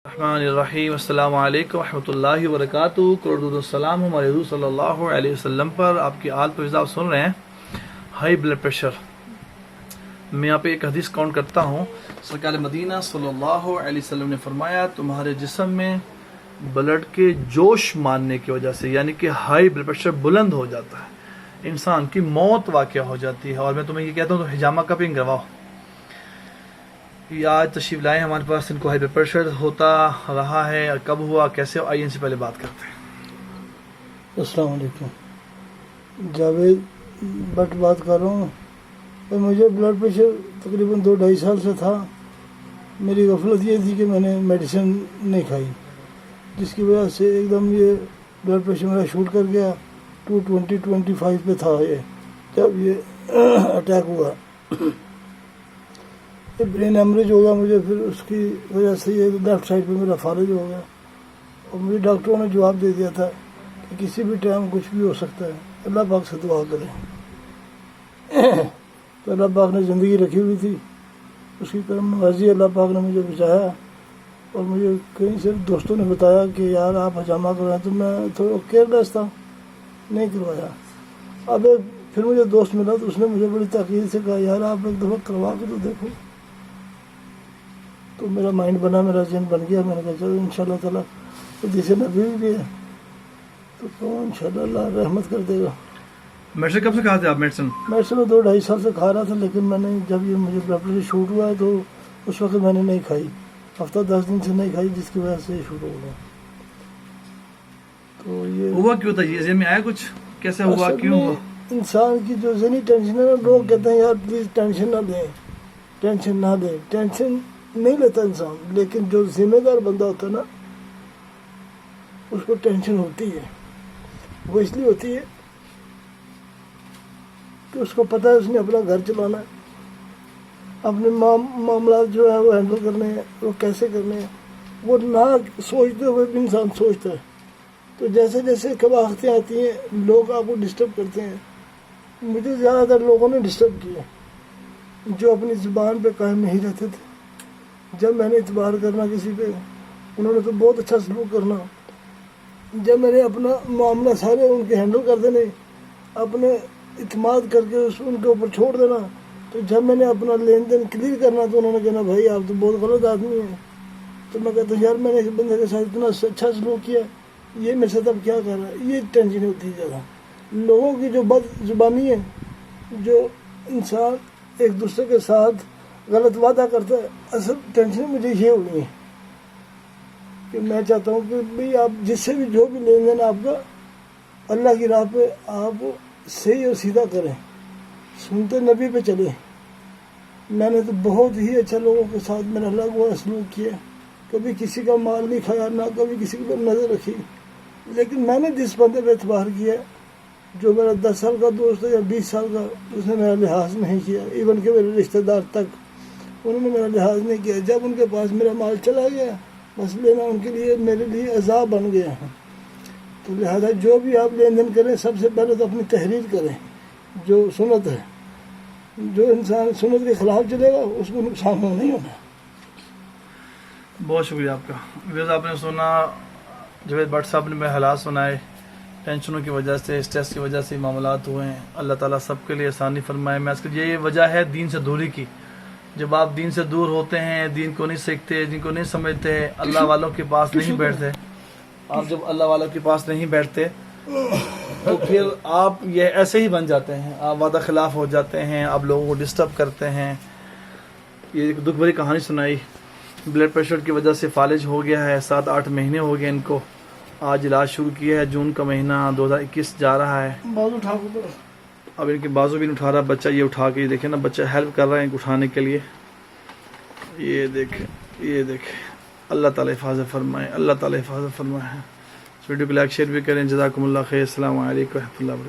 الرحمن الرحیم السلام علیکم ورحمۃ اللہ وبرکاتہ. کروڑ السلام ہمارے حضور صلی اللہ علیہ وسلم پر. آپ کی آل پر آپ سن رہے ہیں ہائی بلڈ پریشر. میں یہاں پہ ایک حدیث کاؤنٹ کرتا ہوں. سرکار مدینہ صلی اللہ علیہ وسلم نے فرمایا تمہارے جسم میں بلڈ کے جوش ماننے کی وجہ سے یعنی کہ ہائی بلڈ پریشر بلند ہو جاتا ہے, انسان کی موت واقع ہو جاتی ہے. اور میں تمہیں یہ کہتا ہوں تو حجامہ کپنگ کرواؤ. یہ آج تشریف لائے ہمارے پاس, ان کو ہائی بلڈ پریشر ہوتا رہا ہے, کب ہوا, کیسے, آئیے ان سے پہلے بات کرتے ہیں. السلام علیکم. جاوید بٹ بات کر رہا ہوں. مجھے بلڈ پریشر تقریباً 2-2.5 سال سے تھا. میری غفلت یہ تھی کہ میں نے میڈیسن نہیں کھائی, جس کی وجہ سے ایک دم یہ بلڈ پریشر میرا شوٹ کر گیا. 220-25 پہ تھا یہ جب یہ اٹیک ہوا. یہ برین ہیمریج ہو گیا مجھے, پھر اس کی وجہ سے یہ لیفٹ سائڈ پہ میرا فالج ہو گیا. اور مجھے ڈاکٹروں نے جواب دے دیا تھا کہ کسی بھی ٹائم کچھ بھی ہو سکتا ہے, اللہ پاک سے دعا کریں. تو اللہ پاک نے زندگی رکھی ہوئی تھی, اس کی کرم نوازی اللہ پاک نے مجھے بچایا. اور مجھے کہیں سے دوستوں نے بتایا کہ یار آپ حجامہ کروائیں, تو میں تھوڑا کیئر لیس تھا, نہیں کروایا. اب پھر مجھے دوست ملا تو اس نے مجھے بڑی تاکید سے کہا یار آپ ایک دفعہ کروا کے تو دیکھو. تو میرا مائنڈ بنا, میرا ذہن بن گیا. میں نے کہا چلو ان شاء اللہ تعالیٰ جسے نبی بھی ہے تو ان شاء اللہ اللہ رحمت کر دے گا. میڈیسن کب سے کھاتے ہیں آپ؟ میڈیسن میں 2-2.5 سال سے کھا رہا تھا, لیکن میں نے جب یہ مجھے بلڈ پریشر شوٹ ہوا ہے تو اس وقت میں نے نہیں کھائی, ہفتہ 10 دن سے نہیں کھائی, جس کی وجہ سے یہ شوٹ ہو گیا. تو یہ ہوا کیوں تھا, یہ ذہن میں آیا کچھ, کیسے ہوا, کیوں ہوا؟ انسان کی جو ذہنی ٹینشن ہے نا, لوگ کہتے ہیں یار پلیز ٹینشن نہ لیں, ٹینشن نہ لیں. ٹینشن نہیں لیتا انسان, لیکن جو ذمہ دار بندہ ہوتا ہے نا اس کو ٹینشن ہوتی ہے. وہ اس لیے ہوتی ہے کہ اس کو پتہ ہے اس نے اپنا گھر چلانا ہے, اپنے معاملات جو ہے وہ ہینڈل کرنے ہیں, وہ کیسے کرنے ہیں. وہ نہ سوچتے ہوئے بھی انسان سوچتا ہے. تو جیسے جیسے کباہتیں آتی ہیں لوگ آپ کو ڈسٹرب کرتے ہیں. مجھے زیادہ تر لوگوں نے ڈسٹرب کیا جو اپنی زبان پہ قائم نہیں رہتے تھے. جب میں نے اعتبار کرنا کسی پہ, انہوں نے تو بہت اچھا سلوک کرنا. جب میں نے اپنا معاملہ سارے ان کے ہینڈل کر دینے, اپنے اعتماد کر کے ان کے اوپر چھوڑ دینا, تو جب میں نے اپنا لین دین کلیئر کرنا تو انہوں نے کہنا بھائی آپ تو بہت غلط آدمی ہیں. تو میں کہتا ہوں یار میں نے اس بندے کے ساتھ اتنا اچھا سلوک کیا, یہ میرے ساتھ اب کیا کر رہا ہے. یہ ٹینشن ہوتی ہے زیادہ. لوگوں کی جو بد زبانی ہے, جو انسان ایک دوسرے کے ساتھ غلط وعدہ کرتا ہے, اصل ٹینشن مجھے یہ ہوئی ہے کہ میں چاہتا ہوں کہ بھئی آپ جس سے بھی جو بھی لین دین آپ کا, اللہ کی راہ پہ آپ صحیح اور سیدھا کریں, سنتے نبی پہ چلیں. میں نے تو بہت ہی اچھا لوگوں کے ساتھ میرا الگ ہوا سلوک کیا, کبھی کسی کا مال نہیں کھایا, نہ کبھی کسی پر نظر رکھی. لیکن میں نے جس بندے پہ اعتبار کیا جو میرا 10 سال کا دوست ہے یا 20 سال کا, اس نے میرا لحاظ نہیں کیا. ایون کہ میرے رشتہ دار تک انہوں نے میرا لحاظ نہیں کیا. جب ان کے پاس میرا مال چلا گیا بس لینا ان کے لیے میرے لیے عذاب بن گیا. تو لہذا جو بھی آپ لین دین کریں سب سے پہلے تو اپنی تحریر کریں جو سنت ہے. جو انسان سنت کے خلاف چلے گا اس کو نقصان نہیں ہونا. بہت شکریہ آپ کا. ویز آپ نے سنا جاوید بٹ صاحب نے میں حالات سنائے, ٹینشنوں کی وجہ سے, اسٹریس کی وجہ سے معاملات ہوئے ہیں. اللہ تعالیٰ سب کے لیے آسانی فرمائے. میں یہ وجہ ہے دین سے دوری کی. جب آپ دین سے دور ہوتے ہیں, دین کو نہیں سیکھتے, دین کو نہیں سمجھتے, اللہ والوں کے پاس نہیں بیٹھتے, آپ جب اللہ والوں کے پاس نہیں بیٹھتے تو پھر آپ یہ ایسے ہی بن جاتے ہیں, آپ وعدہ خلاف ہو جاتے ہیں, آپ لوگوں کو ڈسٹرب کرتے ہیں. یہ ایک دکھ بھری کہانی سنائی. بلڈ پریشر کی وجہ سے فالج ہو گیا ہے, 7-8 مہینے ہو گئے ان کو. آج علاج شروع کیا ہے, جون کا مہینہ 2021 جا رہا ہے. اب ان کے بازو بھی نہیں اٹھا رہا بچہ. یہ اٹھا کے یہ دیکھیں نا, بچہ ہیلپ کر رہا ہے ان کو اٹھانے کے لیے. یہ دیکھیں اللہ تعالیٰ حفاظت فرمائے, اللہ تعالیٰ حفاظت فرمائے. اس ویڈیو کو لائک شیئر بھی کریں. جزاکم اللہ خیر. السلام علیکم و رحمۃ اللہ وبرکاتہ.